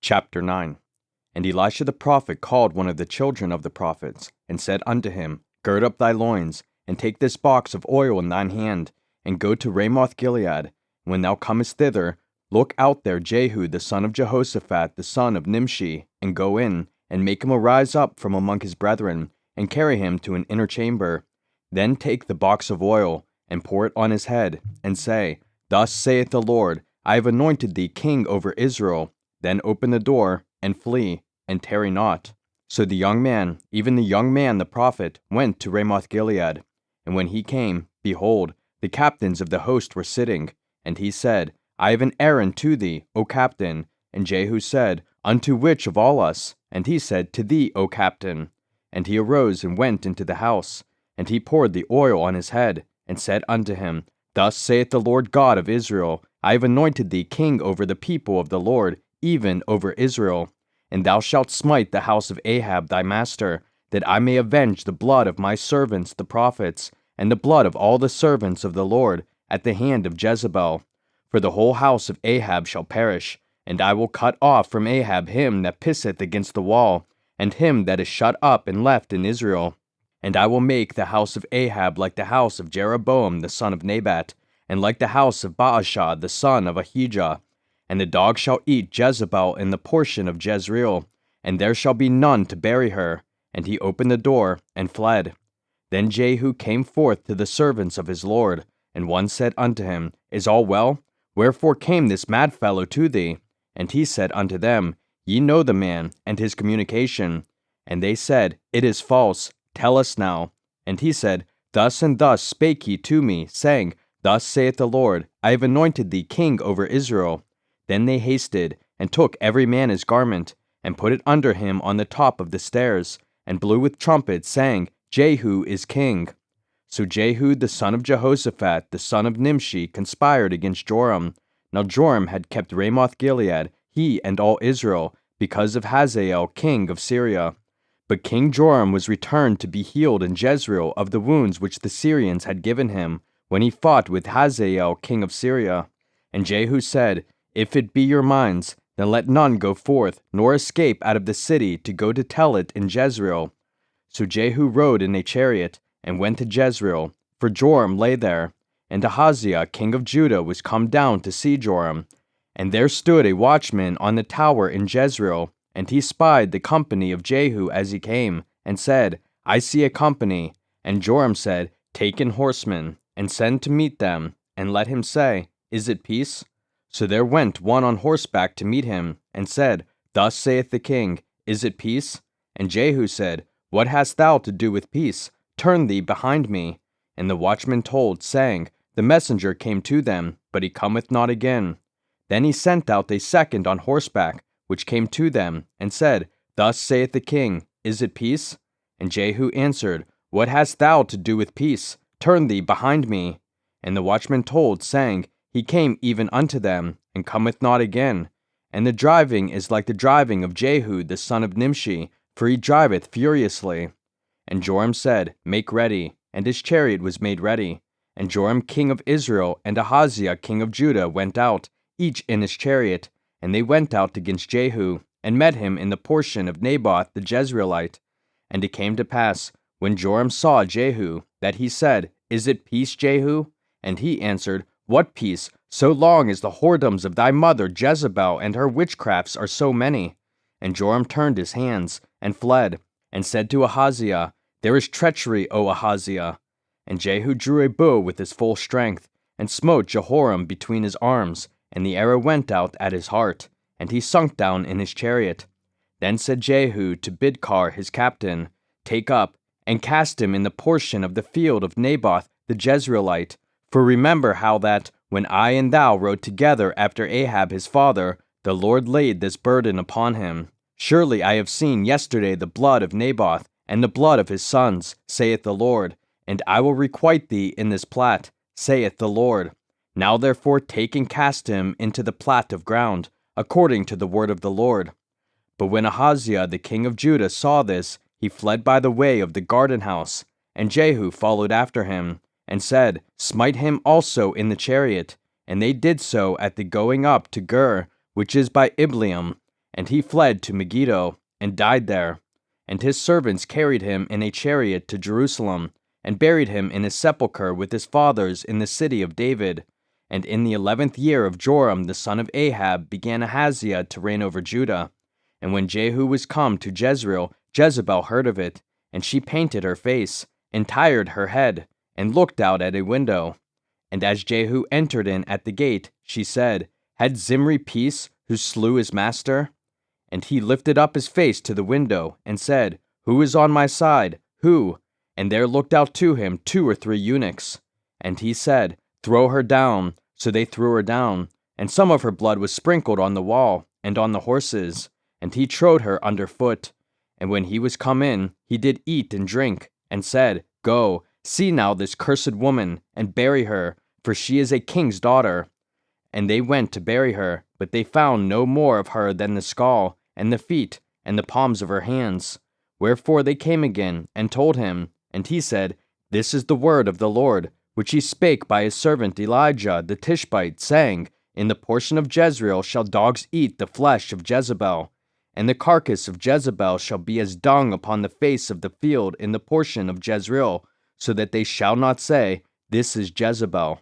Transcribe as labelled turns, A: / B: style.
A: Chapter 9. And Elisha the prophet called one of the children of the prophets, and said unto him, Gird up thy loins, and take this box of oil in thine hand, and go to Ramoth Gilead. When thou comest thither, look out there Jehu the son of Jehoshaphat the son of Nimshi, and go in, and make him arise up from among his brethren, and carry him to an inner chamber. Then take the box of oil, and pour it on his head, and say, Thus saith the Lord, I have anointed thee king over Israel. Then open the door, and flee, and tarry not. So the young man, even the young man the prophet, went to Ramoth Gilead. And when he came, behold, the captains of the host were sitting. And he said, I have an errand to thee, O captain. And Jehu said, Unto which of all us? And he said, To thee, O captain. And he arose and went into the house. And he poured the oil on his head, and said unto him, Thus saith the Lord God of Israel, I have anointed thee king over the people of the Lord, even over Israel. And thou shalt smite the house of Ahab thy master, that I may avenge the blood of my servants the prophets, and the blood of all the servants of the Lord, at the hand of Jezebel. For the whole house of Ahab shall perish, and I will cut off from Ahab him that pisseth against the wall, and him that is shut up and left in Israel. And I will make the house of Ahab like the house of Jeroboam the son of Nebat, and like the house of Baasha the son of Ahijah. And the dog shall eat Jezebel in the portion of Jezreel, and there shall be none to bury her. And he opened the door, and fled. Then Jehu came forth to the servants of his lord, and one said unto him, Is all well? Wherefore came this mad fellow to thee? And he said unto them, Ye know the man, and his communication. And they said, It is false. Tell us now. And he said, Thus and thus spake he to me, saying, Thus saith the Lord, I have anointed thee king over Israel. Then they hasted, and took every man his garment, and put it under him on the top of the stairs, and blew with trumpets, saying, Jehu is king. So Jehu the son of Jehoshaphat, the son of Nimshi, conspired against Joram. Now Joram had kept Ramoth Gilead, he and all Israel, because of Hazael king of Syria. But King Joram was returned to be healed in Jezreel of the wounds which the Syrians had given him, when he fought with Hazael king of Syria. And Jehu said, If it be your minds, then let none go forth, nor escape out of the city to go to tell it in Jezreel. So Jehu rode in a chariot, and went to Jezreel, for Joram lay there. And Ahaziah king of Judah was come down to see Joram. And there stood a watchman on the tower in Jezreel, and he spied the company of Jehu as he came, and said, I see a company. And Joram said, Take in horsemen, and send to meet them, and let him say, Is it peace? So there went one on horseback to meet him, and said, Thus saith the king, Is it peace? And Jehu said, What hast thou to do with peace? Turn thee behind me. And the watchman told, saying, The messenger came to them, but he cometh not again. Then he sent out a second on horseback, which came to them, and said, Thus saith the king, Is it peace? And Jehu answered, What hast thou to do with peace? Turn thee behind me. And the watchman told, saying, He came even unto them, and cometh not again. And the driving is like the driving of Jehu the son of Nimshi, for he driveth furiously. And Joram said, Make ready. And his chariot was made ready. And Joram king of Israel and Ahaziah king of Judah went out, each in his chariot. And they went out against Jehu, and met him in the portion of Naboth the Jezreelite. And it came to pass, when Joram saw Jehu, that he said, Is it peace, Jehu? And he answered, What peace, so long as the whoredoms of thy mother Jezebel and her witchcrafts are so many? And Joram turned his hands, and fled, and said to Ahaziah, There is treachery, O Ahaziah. And Jehu drew a bow with his full strength, and smote Jehoram between his arms, and the arrow went out at his heart, and he sunk down in his chariot. Then said Jehu to Bidkar his captain, Take up, and cast him in the portion of the field of Naboth the Jezreelite. For remember how that, when I and thou rode together after Ahab his father, the Lord laid this burden upon him. Surely I have seen yesterday the blood of Naboth, and the blood of his sons, saith the Lord, and I will requite thee in this plat, saith the Lord. Now therefore take and cast him into the plat of ground, according to the word of the Lord. But when Ahaziah the king of Judah saw this, he fled by the way of the garden house. And Jehu followed after him, and said, Smite him also in the chariot. And they did so at the going up to Gur, which is by Ibleam. And he fled to Megiddo, and died there. And his servants carried him in a chariot to Jerusalem, and buried him in his sepulchre with his fathers in the city of David. And in the 11th year of Joram the son of Ahab began Ahaziah to reign over Judah. And when Jehu was come to Jezreel, Jezebel heard of it, and she painted her face, and tired her head, and looked out at a window. And as Jehu entered in at the gate, she said, Had Zimri peace, who slew his master? And he lifted up his face to the window, and said, Who is on my side? Who? And there looked out to him 2 or 3 eunuchs. And he said, Throw her down. So they threw her down, and some of her blood was sprinkled on the wall, and on the horses. And he trode her under foot. And when he was come in, he did eat and drink, and said, Go, see now this cursed woman, and bury her, for she is a king's daughter. And they went to bury her, but they found no more of her than the skull, and the feet, and the palms of her hands. Wherefore they came again, and told him. And he said, This is the word of the Lord, which he spake by his servant Elijah the Tishbite, saying, In the portion of Jezreel shall dogs eat the flesh of Jezebel, and the carcass of Jezebel shall be as dung upon the face of the field in the portion of Jezreel, so that they shall not say, This is Jezebel.